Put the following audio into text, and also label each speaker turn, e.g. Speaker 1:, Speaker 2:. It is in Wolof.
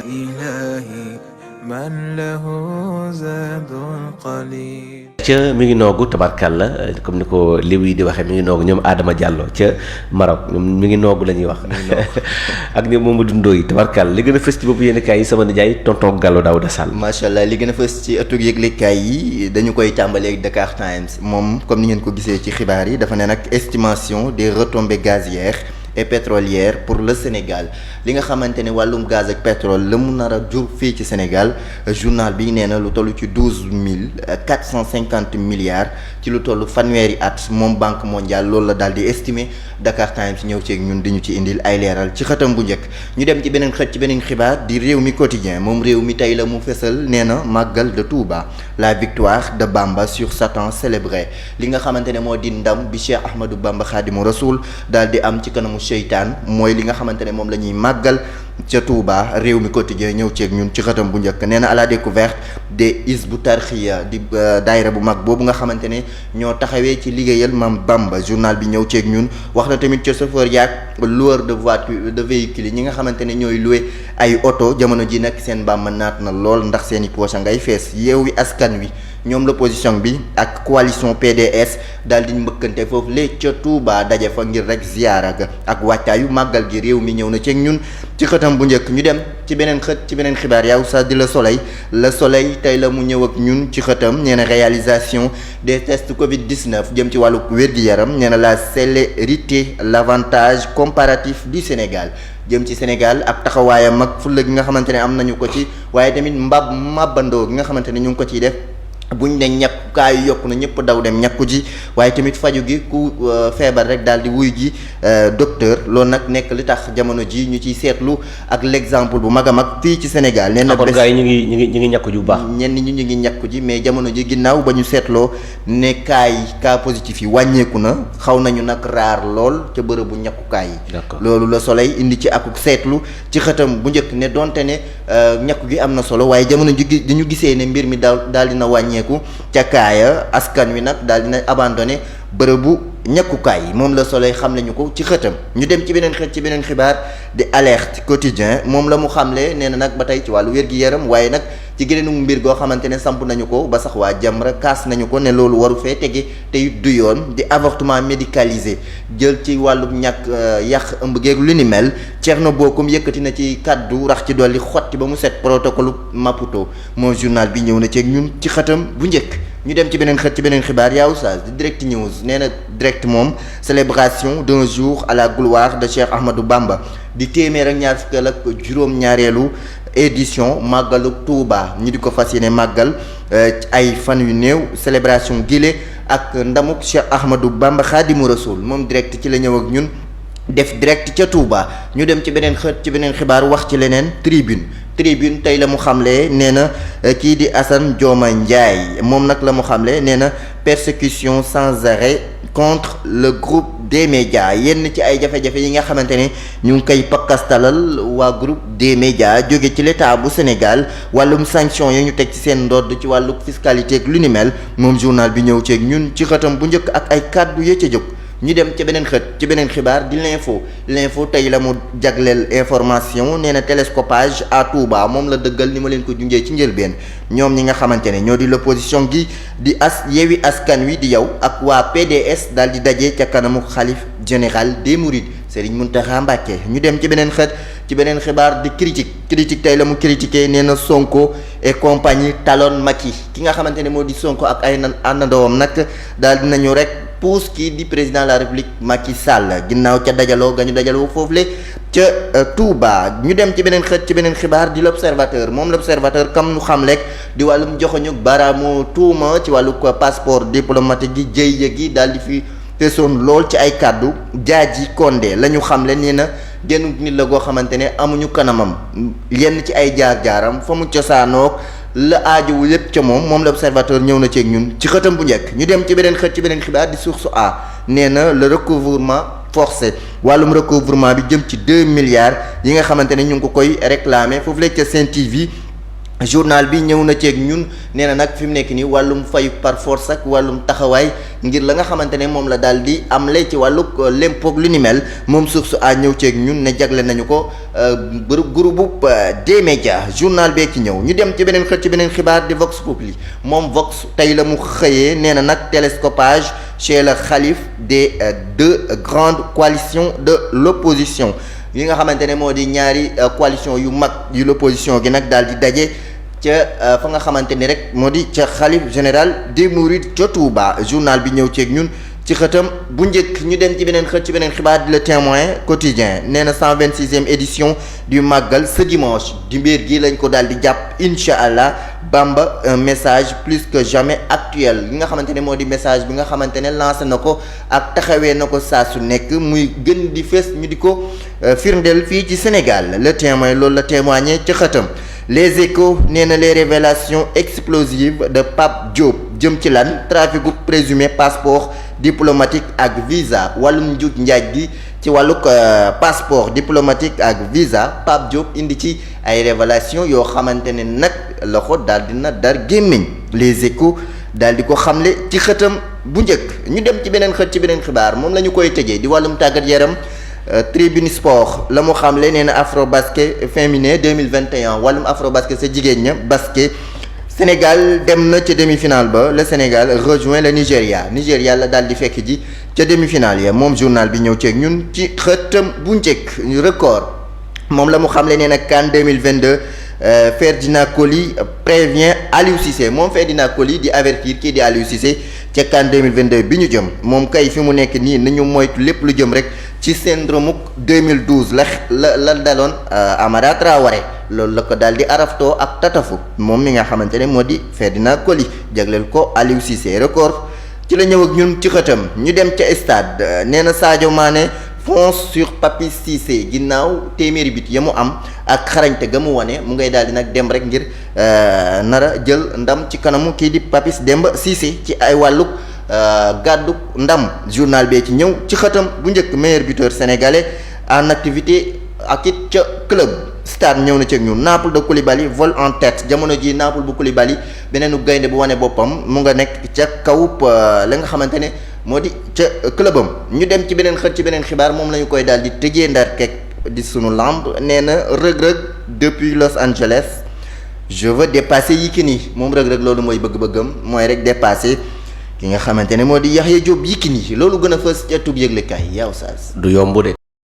Speaker 1: إلهي من له زاد قليل.
Speaker 2: ca mi ngi noogu tabarkàlla comme ni ko liw yi di waxee mi ngi noogu ñoom Adama Diallo ca Maroc ñoom mi ngi noogu la ñuy wax ak ñoom Mamadou Ndoye tabarkàlla li gën a fës ci boppu yéenekaay yi sama nijaay tonton Gallo Daouda Sall.
Speaker 3: macha allah li gën a fës ci ëttug yëglekaay yi dañu koy tàmbalee ak Dakar Times moom comme ni ngeen ko gisee ci xibaar yi dafa ne nag estimation des retombées gazières et pétrolière pour le Sénégal li nga xamante ne wàllum gaz ak pétrole la mu nar a jur fii ci Sénégal journal bi nee na lu toll ci 12,450 milliards ci lu toll fanweeri at moom Banque mondiale loolu la daal di estimer Dakar Times ñëw ceeg ñun di ñu ci indil ay leeral ci xëtam bu njëkk ñu dem ci beneen xët ci beneen xibaar di réew mi quotidien moom réew mi tey la mu fesal nee na màggal de Touba la victoire de Bamba sur Satan célébré li nga xamante ne moo di ndam bi Cheikh Ahmadou Bamba Khadimu Rasoul daal di am ci kanamu seytaan mooy li nga xamante ne moom la ñuy màggal ca Touba réew mi quotidien ñëw ceeg ñun ci xëtam bu njëkk nee na à la découverte des Hizbut Tarqiyyah di daayira bu mag boobu nga xamante ne ñoo taxawee ci liggéeyal Maam Bamba journal bi ñëw ceeg ñun wax na tamit ca chauffeur yaag loueur de voiture de véhicule yi ñi nga xamante ne ñooy loué ay oto jamono ji nag seen Bamba naat na lool ndax seeni poche ngay fees Yewwi Askan Wi ñoom l'opposition bi ak coalition PDS daal di mbëkkante foofu léegi ca Touba daje fa ngir rek ziyaara ga ak wàccaayu màggal gi réew mi ñëw na ceeg ñun ci xëtam bu njëkk ñu dem ci beneen xët ci beneen xibaar yaw sa di Le Soleil tey la mu ñëw ak ñun ci xëtam nee na réalisation des tests Covid-19 jëm ci wàllu wér-gi-yaram nee na la célérité l'avantage comparatif du Sénégal jëm ci Sénégal ak taxawaayam ak fulla gi nga xamante ne am nañu ko ci waaye tamit màbbandoo gi nga xamante ne ñu ngi ko ciy def buñ ne ñàkk kaa yu yokku na ñëpp daw dem ñàkku ji waaye tamit faju gi ku feebar rek daal di wuy ji docteur loolu nag nekk li tax jamono ji ñu ciy seetlu ak l'exemple bu mag a mag fii ci Sénégal. nee na
Speaker 2: kon gars yi ñu ngi ñàkku ji bu baax.
Speaker 3: ñenn ñi ñu ngi ñàkku ji mais jamono ji ginnaaw ba ñu seetloo ne cas positif yi wàññeeku na xaw nañu nag raar lool ca bërëbu ñàkkukaay yi. loolu la Soleil indi ci akuk seetlu ci xëtam bu njëkk ne donte ne ñàkku gi am na solo waaye jamono ji dañu gisee ne mbir mi daal dina wàññeeku ca kaaya askan wi nag daal dina abandonné bërëbu ñàkkukaay yi moom la Soleil xam nañu ko ci xëtam ñu dem ci beneen xët ci beneen xibaar di alerte quotidien moom la mu xamle nee na nag ba tey ci wàllu wér-gi-yaram waaye nag ci génneenu mbir goo xamante ne samp nañu ko ba sax waa Jamra kaas nañu ko ne loolu waru fee tege te it du yoon di avortement médicalisé jël ci wàllu ñàkk yàq ëmb geeg lu ni mel Thierno Bocoum yëkkati na ci kaddu rax ci dolli xotti ba mu set protocole Maputo moom journal bi ñëw na ci ñun ci xëtam bu njëkk ñu dem ci beneen xët ci beneen xibaar yaa oustaz di direct news nee na direct moom célébration d'un jour à la gloire de Cheikh Ahmadou Bamba di téeméer ak ñaar fukk ak juróom-ñaareelu édition màggalu Touba ñu di ko fas yéene màggal ay fan yu néew célébration gile ak ndamuk Cheikh Ahmadou Bamba Khadimu Rasoul moom direct ci la ñëw ak ñun def direct ca Touba ñu dem ci beneen xët ci beneen xibaar wax ci leneen tribune tey la mu xamle nee na kii di Assane Dioma Ndiaye moom nag la mu xamle nee na persécution sans arrêt contre le groupe des médias yenn ci ay jafe-jafe yi nga xamante ne ñu ngi koy pakkastalal waa groupe des médias jóge ci l'état bu Sénégal wàllum sanction yi ñu teg ci seen ndodd ci wàllu fiscalité ak lu ni mel moom journal bi ñëw ceeg ñun ci xëtam bu njëkk ak ay kàddu ya ca jóg ñu dem ci beneen xët ci beneen xibaar di l'info tey la mu jagleel information nee na télescopage à Touba moom la dëggal ni ma leen ko junjee ci njëlbeen ñoom ñi nga xamante ne ñoo di l'opposition gi di Yewwi Askan Wi di yow ak waa PDS daal di daje ca kanamu xalif général des Mourides Serigne Mountakha Mbacké ñu dem ci beneen xët ci beneen xibaar di critique tey la mu critiqué nee na Sonko et compagnie talon Macky ki nga xamante ne moo di Sonko ak ay àndandoom nag daal dinañu rek puus kii di président de la République Macky Sall ginnaaw ca dajaloo ga ñu dajaloo foofule ca Touba ñu dem ci beneen xët ci beneen xibaar di l'observateur moom l'observateur comme nu xam lekk di wàllum joxoñu baraamu tuuma ci wàllu passeport diplomatique gi jëy gi daal di fi tesoon lool ci ay kàddu Jaaji Condé la ñu xamle nee na genn nit la goo xamante ne amuñu kanamam yenn ci ay jaar-jaaram fa mu cosaanoog la aajowu lépp ca moom l'observateur ñëw na ceeg ñun ci xëtam bu njëkk ñu dem ci beneen xët ci beneen xibaar di source A nee na le recouvrement forcé wàllum recouvrement bi jëm ci 2 milliards yi nga xamante ne ñu ngi ko koy réclamer foofu la ca Sen TV journal bi ñëw na ceeg ñun nee na nag fi mu nekk nii wàllum fayu par force ak wàllum taxawaay ngir la nga xamante ne moom la daal di amle ci wàllu l'impôt lu ni mel moom Source A ñëw ceeg ñun ne jagle nañu ko groupe des médias journal bee ci ñëw ñu dem ci beneen xët ci beneen xibaar di Vox Populi moom Vox tey la mu xëyee nee na nag télescopage chez le khalife des deux grandes coalitions de l'opposition yi nga xamante ne moo di ñaari coalition yu mag yu l'opposition gi nag daal di daje ca fa nga xamante ni rek moo di ca xalif général des mourides ca Touba journal bi ñëw ceeg ñun ci xëtam bu njëkk ñu dem ci beneen xët ci beneen xibaar di Le Témoin quotidien nee na 126e édition du màggal ce dimanche di mbir gi lañ ko daal di jàpp incha allah Bamba un message plus que jamais actuel li nga xamante ne moo di message bi nga xamante ne lancé na ko ak taxawee na ko saa su nekk muy gën di fës ñu di ko firndeel fii ci Sénégal Le Témoin loolu la témoigné ci xëtam. Les Échos nee na les révélations explosives de Pape Diop jëm ci lan trafic présumé passeport diplomatique ak visa wàllum njuuj njaaj gi ci wàllug passeport diplomatique ak visa Pape Diop indi ci ay révélations yoo xamante ne nag loxo daal dina dar gémmiñ Les Échos daal di ko xamle ci xëtam bu njëkk ñu dem ci beneen xët ci beneen xibaar moom la ñu koy tëjee di wàllum tàggat yaram. Tribune Sport la mu xamle nee na afro basket féminin 2021 wàllum afro basket sa jigéen ña basket Sénégal dem na ca demi-finale ba le Sénégal rejoint le Nigéria la daal di fekk ji ca demi-finale ya moom journal bi ñëw ceeg ñun ci xëtam bu njëkk record moom la mu xamle nee na CAN 2022 Ferdinand Coly prévient Aliou Cissé moom Ferdinand Coly di avertir kii di Aliou Cissé ca CAN 2022 bi ñu jëm moom kay fi mu nekk nii nañu moytu lépp lu jëm rek ci syndrome 2012 la daloon Amara Traoré loolu la ko daal di araftoo ak tatafu moom mi nga xamante ne moo di Ferdinand Coly jagleel ko Aliou Cissé record ci la ñëw ak ñun ci xëtam ñu dem ca stade nee na Sadio Mané fonce sur Papis Cissé ginnaaw téeméeri bit ya mu am ak xarañte ga mu wane mu ngay daal di nag dem rek ngir nara jël ndam ci kanamu kii di Papis Demba Cissé ci ay wàllug gàddu ndam journal bee ci ñëw ci xëtam bu njëkk meilleur buteur sénégalais en activité ak it ca club Stade ñëw na ci ak ñun Naples de Koulibaly vol en tête jamono ji Naples bu Koulibaly beneenu gaynde bu wane boppam mu nga nekk ca kaw la nga xamante ne moo di ca clubam ñu dem ci beneen xët ci beneen xibaar moom la ñu koy daal di tëjee ndar kek di sunu lamb nee na rëg-rëg depuis Los Angeles je veux dépasser Yékini moom rëg-rëg loolu mooy bëgg-bëggam mooy rek dépasser ki nga xamante ne moo di Yaxya Jóob Yékini loolu gën a fës ca tub yëglekaay yaw saas
Speaker 2: du yomb de